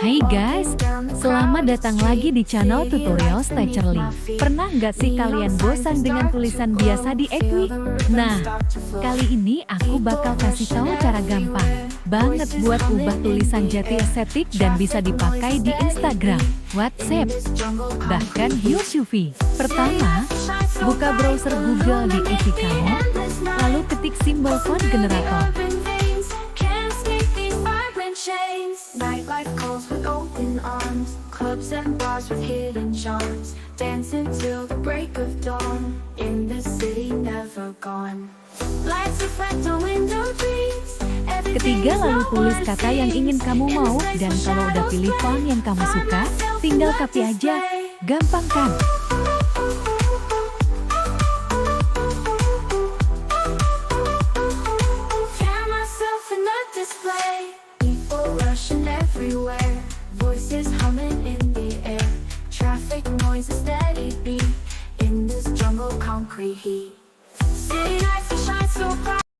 Hai guys, selamat datang lagi di channel tutorial Teacherly. Pernah nggak sih kalian bosan dengan tulisan biasa di ikuti? Nah, kali ini aku bakal kasih tahu cara gampang banget buat ubah tulisan jadi estetik dan bisa dipakai di Instagram, WhatsApp, bahkan YouTube. Pertama, buka browser Google di ikuti kamu, lalu ketik simbol font generator. Nightlife calls with open arms, clubs and bars with hidden charms, dancing till the break of dawn, in the city never gone. Lights reflect on window trees. Ketiga, lalu tulis kata yang ingin kamu mau, dan kalau udah pilih font yang kamu suka, tinggal copy aja. Gampang kan? Found myself in a display. People rushing everywhere, voices humming in the air, traffic noise a steady beat, in this jungle concrete heat. City nights that shine so bright.